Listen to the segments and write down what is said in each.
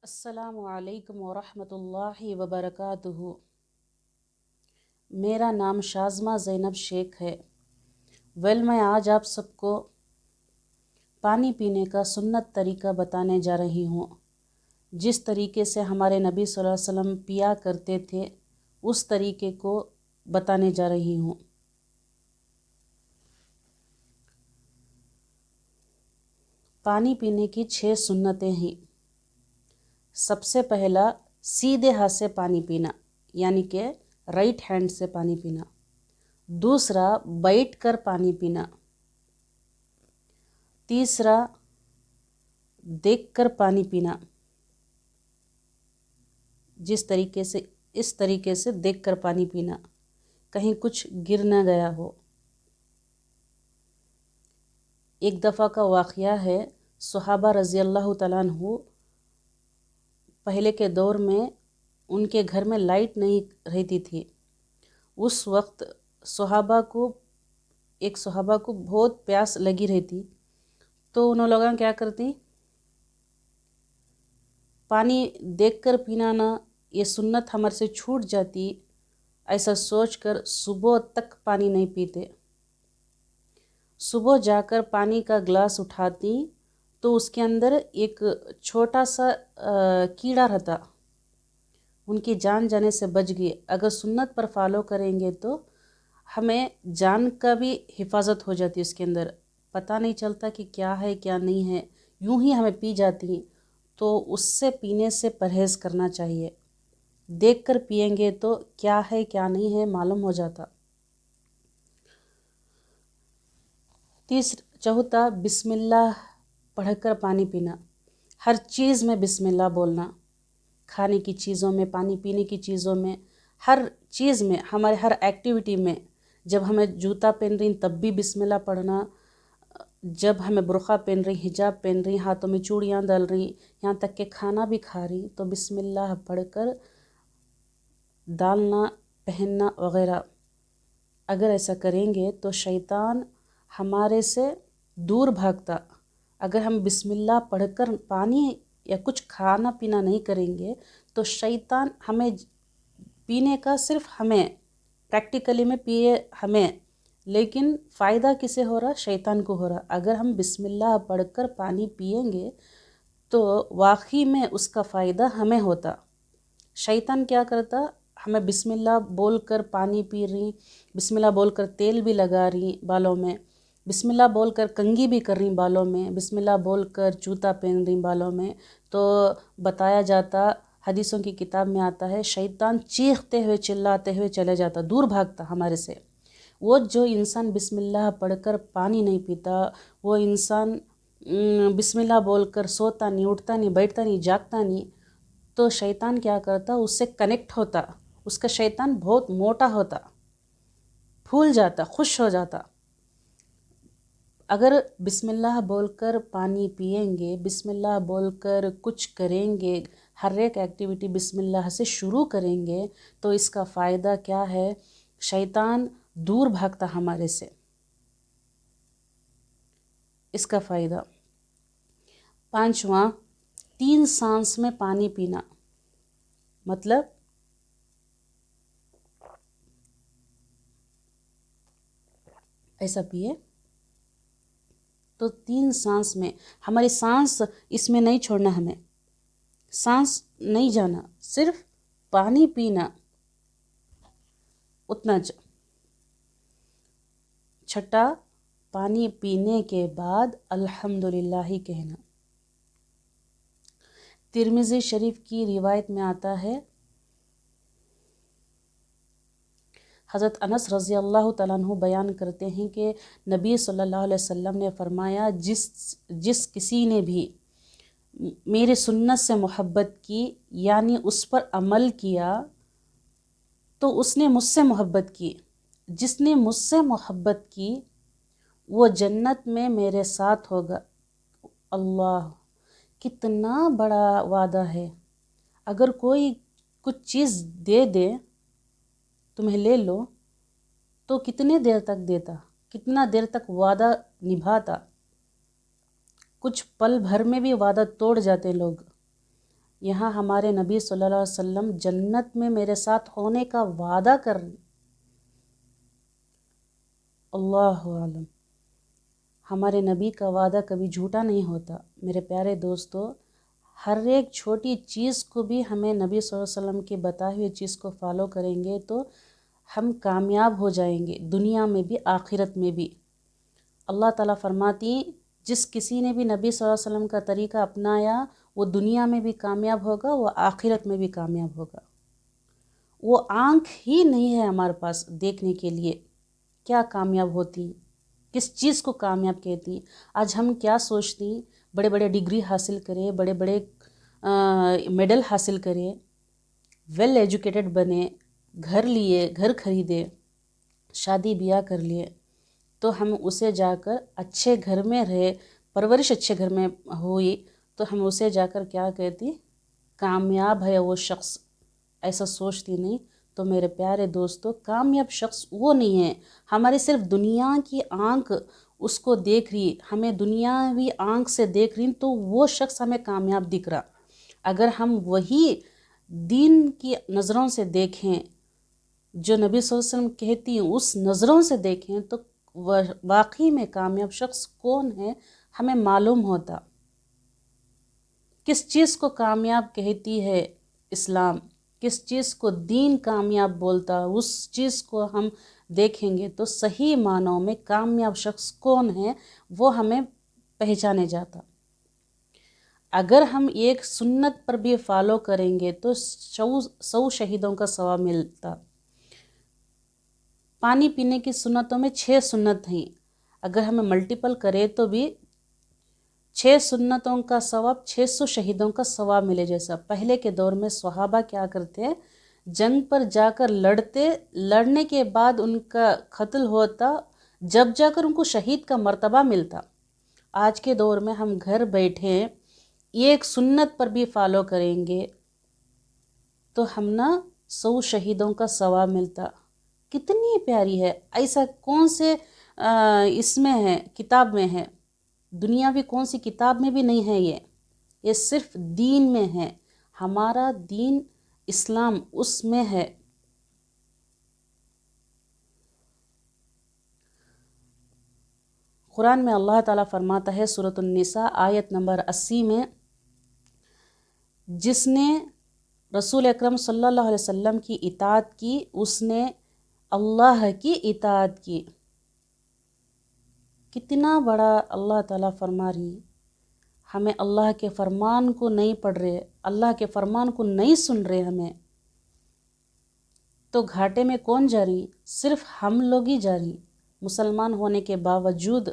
السلام علیکم ورحمۃ اللہ وبرکاتہ۔ میرا نام شازمہ زینب شیخ ہے۔ میں آج آپ سب کو پانی پینے کا سنت طریقہ بتانے جا رہی ہوں۔ جس طریقے سے ہمارے نبی صلی اللہ علیہ وسلم پیا کرتے تھے اس طریقے کو بتانے جا رہی ہوں۔ پانی پینے کی 6 سنتیں ہیں۔ سب سے پہلا سیدھے ہاتھ سے پانی پینا، یعنی کہ رائٹ ہینڈ سے پانی پینا۔ دوسرا بیٹھ کر پانی پینا۔ تیسرا دیکھ کر پانی پینا، اس طریقے سے دیکھ کر پانی پینا، کہیں کچھ گر نہ گیا ہو۔ ایک دفعہ کا واقعہ ہے، صحابہ رضی اللہ تعالیٰ عنہ پہلے کے دور میں ان کے گھر میں لائٹ نہیں رہتی تھی۔ اس وقت ایک صحابہ کو بہت پیاس لگی رہتی، تو انہوں لوگاں کیا کرتی، پانی دیکھ کر پینا نا، یہ سنت ہمارے سے چھوٹ جاتی، ایسا سوچ کر صبح تک پانی نہیں پیتے۔ صبح جا کر پانی کا گلاس اٹھاتی تو اس کے اندر ایک چھوٹا سا کیڑا رہتا، ان کی جان جانے سے بچ گئی۔ اگر سنت پر فالو کریں گے تو ہمیں جان کا بھی حفاظت ہو جاتی، اس کے اندر پتہ نہیں چلتا کہ کیا ہے کیا نہیں ہے، یوں ہی ہمیں پی جاتی۔ تو اس سے پینے سے پرہیز کرنا چاہیے، دیکھ کر پئیں گے تو کیا ہے کیا نہیں ہے معلوم ہو جاتا۔ چوتھا بسم اللہ پڑھ کر پانی پینا، ہر چیز میں بسم اللہ بولنا، کھانے کی چیزوں میں، پانی پینے کی چیزوں میں، ہر چیز میں، ہمارے ہر ایکٹیویٹی میں۔ جب ہمیں جوتا پہن رہی تب بھی بسم اللہ پڑھنا، جب ہمیں برقع پہن رہی، حجاب پہن رہی، ہاتھوں میں چوڑیاں ڈال رہی، یہاں تک کہ کھانا بھی کھا رہی تو بسم اللہ پڑھ کر ڈالنا، پہننا وغیرہ۔ اگر ایسا کریں گے تو شیطان ہمارے سے دور بھاگتا۔ اگر ہم بسم اللہ پڑھ کر پانی یا کچھ کھانا پینا نہیں کریں گے تو شیطان ہمیں پینے کا، صرف ہمیں پریکٹیکلی میں پیے ہمیں، لیکن فائدہ کسے ہو رہا؟ شیطان کو ہو رہا۔ اگر ہم بسم اللہ پڑھ کر پانی پئیں گے تو واقعی میں اس کا فائدہ ہمیں ہوتا۔ شیطان کیا کرتا، ہمیں بسم اللہ بول کر پانی پی رہی، بسم اللہ بول کر تیل بھی لگا رہی بالوں میں، بسم اللہ بول کر کنگھی بھی کر رہی بالوں میں، بسم اللہ بول کر جوتا پہن رہی بالوں میں، تو بتایا جاتا، حدیثوں کی کتاب میں آتا ہے، شیطان چیختے ہوئے چلاتے ہوئے چلے جاتا، دور بھاگتا ہمارے سے۔ وہ جو انسان بسم اللہ پڑھ کر پانی نہیں پیتا، وہ انسان بسم اللہ بول کر سوتا نہیں، اٹھتا نہیں، بیٹھتا نہیں، جاگتا نہیں، تو شیطان کیا کرتا، اس سے کنیکٹ ہوتا، اس کا شیطان بہت موٹا ہوتا، پھول جاتا، خوش ہو جاتا۔ اگر بسم اللہ بول کر پانی پئیں گے، بسم اللہ بول کر کچھ کریں گے، ہر ایک ایکٹیویٹی بسم اللہ سے شروع کریں گے تو اس کا فائدہ کیا ہے؟ شیطان دور بھاگتا ہمارے سے، اس کا فائدہ۔ پانچواں 3 سانس میں پانی پینا، مطلب ایسا پیے تو 3 سانس میں، ہماری سانس اس میں نہیں چھوڑنا، ہمیں سانس نہیں جانا، صرف پانی پینا، اتنا۔ چھٹا پانی پینے کے بعد الحمدللہ ہی کہنا۔ ترمذی شریف کی روایت میں آتا ہے، حضرت انس رضی اللہ تعالیٰ عنہ بیان کرتے ہیں کہ نبی صلی اللہ علیہ وسلم نے فرمایا، جس کسی نے بھی میرے سنت سے محبت کی، یعنی اس پر عمل کیا، تو اس نے مجھ سے محبت کی۔ جس نے مجھ سے محبت کی وہ جنت میں میرے ساتھ ہوگا۔ اللہ، کتنا بڑا وعدہ ہے! اگر کوئی کچھ چیز دے دے، تمہیں لے لو، تو کتنے دیر تک دیتا، کتنا دیر تک وعدہ نبھاتا۔ کچھ پل بھر میں بھی وعدہ توڑ جاتے لوگ، یہاں ہمارے نبی صلی اللہ علیہ وسلم جنت میں میرے ساتھ ہونے کا وعدہ کر رہے ہیں۔ اللہ عالم، ہمارے نبی کا وعدہ کبھی جھوٹا نہیں ہوتا۔ میرے پیارے دوستو، ہر ایک چھوٹی چیز کو بھی ہمیں نبی صلی اللہ علیہ وسلم کے بتائے ہوئے چیز کو فالو کریں گے تو ہم کامیاب ہو جائیں گے، دنیا میں بھی آخرت میں بھی۔ اللہ تعالیٰ فرماتی ہیں جس کسی نے بھی نبی صلی اللہ علیہ وسلم کا طریقہ اپنایا وہ دنیا میں بھی کامیاب ہوگا، وہ آخرت میں بھی کامیاب ہوگا۔ وہ آنکھ ہی نہیں ہے ہمارے پاس دیکھنے کے لیے کیا کامیاب ہوتی، کس چیز کو کامیاب کہتی۔ آج ہم کیا سوچتی، بڑے بڑے ڈگری حاصل کرے، بڑے بڑے میڈل حاصل کرے، ویل ایجوکیٹڈ بنے، گھر لیے، گھر خریدے، شادی بیاہ کر لیے، تو ہم اسے جا کر اچھے گھر میں رہے، پرورش اچھے گھر میں ہوئی تو ہم اسے جا کر کیا کہتی، کامیاب ہے وہ شخص، ایسا سوچتی نہیں۔ تو میرے پیارے دوستو، کامیاب شخص وہ نہیں ہے ہماری صرف دنیا کی آنکھ اس کو دیکھ رہی، ہمیں دنیاوی آنکھ سے دیکھ رہی تو وہ شخص ہمیں کامیاب دکھ رہا۔ اگر ہم وہی دین کی نظروں سے دیکھیں جو نبی صلی اللہ علیہ وسلم کہتی ہیں، اس نظروں سے دیکھیں تو واقعی میں کامیاب شخص کون ہے ہمیں معلوم ہوتا۔ کس چیز کو کامیاب کہتی ہے اسلام، کس چیز کو دین کامیاب بولتا، اس چیز کو ہم دیکھیں گے تو صحیح معنوں میں کامیاب شخص کون ہے وہ ہمیں پہچانے جاتا۔ اگر ہم ایک سنت پر بھی فالو کریں گے تو 100 شہیدوں کا ثواب ملتا۔ پانی پینے کی سنتوں میں 6 سنت ہیں، اگر ہمیں ملٹیپل کرے تو بھی 6 سنتوں کا ثواب 600 شہیدوں کا ثواب ملے جیسا۔ پہلے کے دور میں صحابہ کیا کرتے، جنگ پر جا کر لڑتے، لڑنے کے بعد ان کا قتل ہوتا، جب جا کر ان کو شہید کا مرتبہ ملتا۔ آج کے دور میں ہم گھر بیٹھے ایک سنت پر بھی فالو کریں گے تو ہم 100 شہیدوں کا ثواب ملتا۔ کتنی پیاری ہے، ایسا کون سے اس میں ہے، کتاب میں ہے، دنیاوی کون سی کتاب میں بھی نہیں ہے یہ صرف دین میں ہے، ہمارا دین اسلام اس میں ہے۔ قرآن میں اللہ تعالیٰ فرماتا ہے سورۃ النساء آیت نمبر 80 میں، جس نے رسول اکرم صلی اللہ علیہ وسلم کی اطاعت کی اس نے اللہ کی اطاعت کی۔ کتنا بڑا اللہ تعالیٰ فرما رہی، ہمیں اللہ کے فرمان کو نہیں پڑھ رہے، اللہ کے فرمان کو نہیں سن رہے ہمیں، تو گھاٹے میں کون جا رہی، صرف ہم لوگ ہی جا رہی۔ مسلمان ہونے کے باوجود،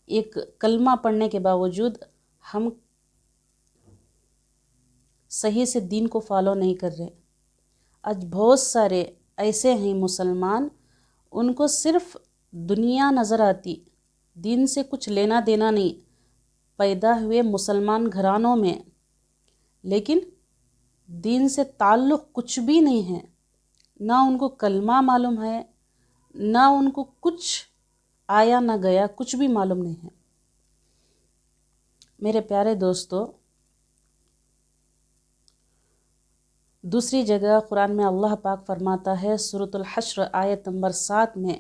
ایک کلمہ پڑھنے کے باوجود ہم صحیح سے دین کو فالو نہیں کر رہے۔ آج بہت سارے ایسے ہیں مسلمان، ان کو صرف دنیا نظر آتی، دین سے کچھ لینا دینا نہیں، پیدا ہوئے مسلمان گھرانوں میں لیکن دین سے تعلق کچھ بھی نہیں ہے، نہ ان کو کلمہ معلوم ہے، نہ ان کو کچھ آیا نہ گیا، کچھ بھی معلوم نہیں ہے۔ میرے پیارے دوستو، دوسری جگہ قرآن میں اللہ پاک فرماتا ہے سورۃ الحشر آیت نمبر 7 میں،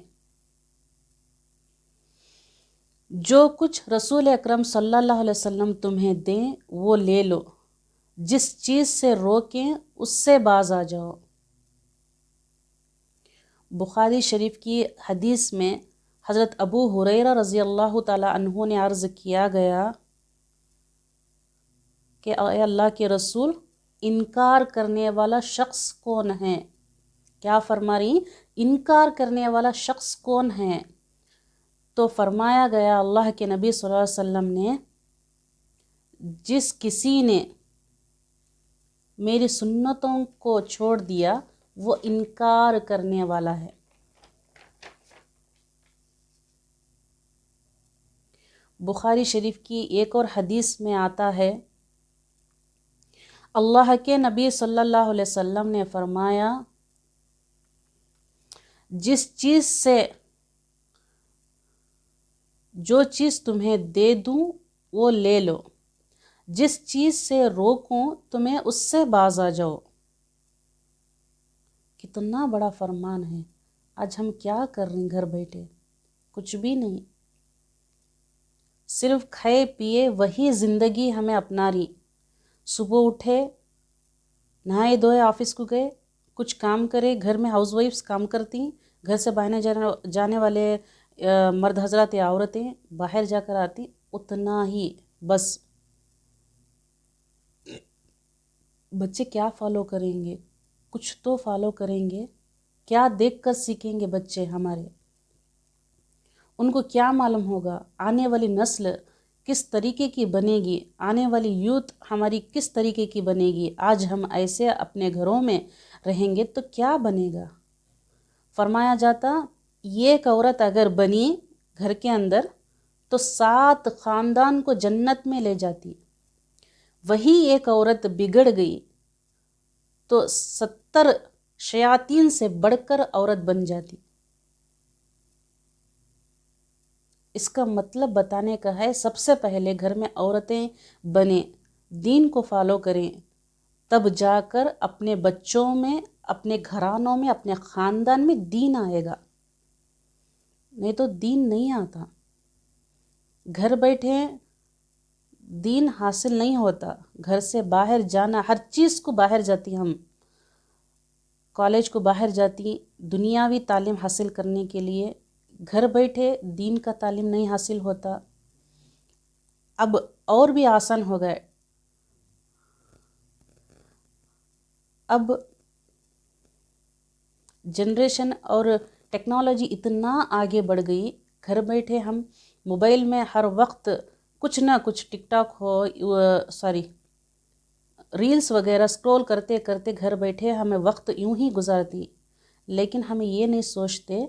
جو کچھ رسول اکرم صلی اللہ علیہ وسلم تمہیں دیں وہ لے لو، جس چیز سے روکیں اس سے باز آ جاؤ۔ بخاری شریف کی حدیث میں حضرت ابو ہریرہ رضی اللہ تعالیٰ عنہ نے عرض کیا گیا کہ اے اللہ کے رسول، انکار کرنے والا شخص کون ہے؟ کیا فرما رہی، انکار کرنے والا شخص کون ہے؟ تو فرمایا گیا اللہ کے نبی صلی اللہ علیہ وسلم نے، جس کسی نے میری سنتوں کو چھوڑ دیا وہ انکار کرنے والا ہے۔ بخاری شریف کی ایک اور حدیث میں آتا ہے، اللہ کے نبی صلی اللہ علیہ وسلم نے فرمایا، جس چیز سے جو چیز تمہیں دے دوں وہ لے لو، جس چیز سے روکوں تمہیں اس سے باز آ جاؤ۔ کتنا بڑا فرمان ہے۔ آج ہم کیا کر رہے ہیں گھر بیٹھے؟ کچھ بھی نہیں، صرف کھائے پیے وہی زندگی ہمیں اپنا رہی۔ صبح اٹھے، نہائے دھوئے، آفس کو گئے، کچھ کام کرے، گھر میں ہاؤس وائفس کام کرتی، گھر سے باہر جانے والے مرد حضرات یا عورتیں باہر جا کر آتی، اتنا ہی بس۔ بچے کیا فالو کریں گے؟ کچھ تو فالو کریں گے۔ کیا دیکھ کر سیکھیں گے بچے ہمارے؟ ان کو کیا معلوم ہوگا آنے والی نسل کس طریقے کی بنے گی، آنے والی یوتھ ہماری کس طریقے کی بنے گی؟ آج ہم ایسے اپنے گھروں میں رہیں گے تو کیا بنے گا؟ فرمایا جاتا یہ ایک عورت اگر بنی گھر کے اندر تو 7 خاندان کو جنت میں لے جاتی، وہی ایک عورت بگڑ گئی تو 70 شیاطین سے بڑھ کر عورت بن جاتی۔ اس کا مطلب بتانے کا ہے سب سے پہلے گھر میں عورتیں بنیں، دین کو فالو کریں، تب جا کر اپنے بچوں میں، اپنے گھرانوں میں، اپنے خاندان میں دین آئے گا، نہیں تو دین نہیں آتا۔ گھر بیٹھے دین حاصل نہیں ہوتا، گھر سے باہر جانا، ہر چیز کو باہر جاتی، ہم کالج کو باہر جاتی دنیاوی تعلیم حاصل کرنے کے لیے، گھر بیٹھے دین کا تعلیم نہیں حاصل ہوتا۔ اب اور بھی آسان ہو گئے، اب جنریشن اور ٹیکنالوجی اتنا آگے بڑھ گئی، گھر بیٹھے ہم موبائل میں ہر وقت کچھ نہ کچھ ٹک ٹاک ہو ریلز وغیرہ سکرول کرتے کرتے گھر بیٹھے ہمیں وقت یوں ہی گزارتی، لیکن ہم یہ نہیں سوچتے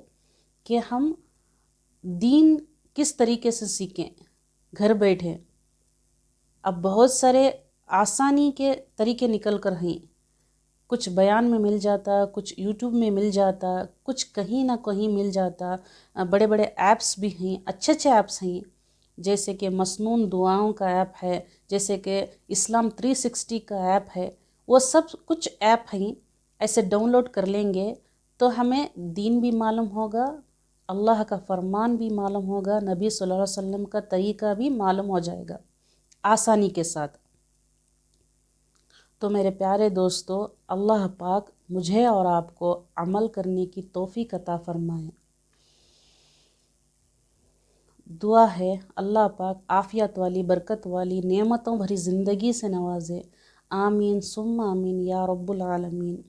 کہ ہم دین کس طریقے سے سیکھیں گھر بیٹھے۔ اب بہت سارے آسانی کے طریقے نکل کر ہیں، کچھ بیان میں مل جاتا، کچھ یوٹیوب میں مل جاتا، کچھ کہیں نہ کہیں مل جاتا۔ بڑے بڑے ایپس بھی ہیں، اچھے اچھے ایپس ہیں، جیسے کہ مسنون دعاؤں کا ایپ ہے، جیسے کہ اسلام 360 کا ایپ ہے، وہ سب کچھ ایپ ہیں، ایسے ڈاؤن لوڈ کر لیں گے تو ہمیں دین بھی معلوم ہوگا، اللہ کا فرمان بھی معلوم ہوگا، نبی صلی اللہ علیہ وسلم کا طریقہ بھی معلوم ہو جائے گا آسانی کے ساتھ۔ تو میرے پیارے دوستو، اللہ پاک مجھے اور آپ کو عمل کرنے کی توفیق عطا فرمائے۔ دعا ہے اللہ پاک عافیت والی، برکت والی، نعمتوں بھری زندگی سے نوازے۔ آمین ثم آمین یا رب العالمین۔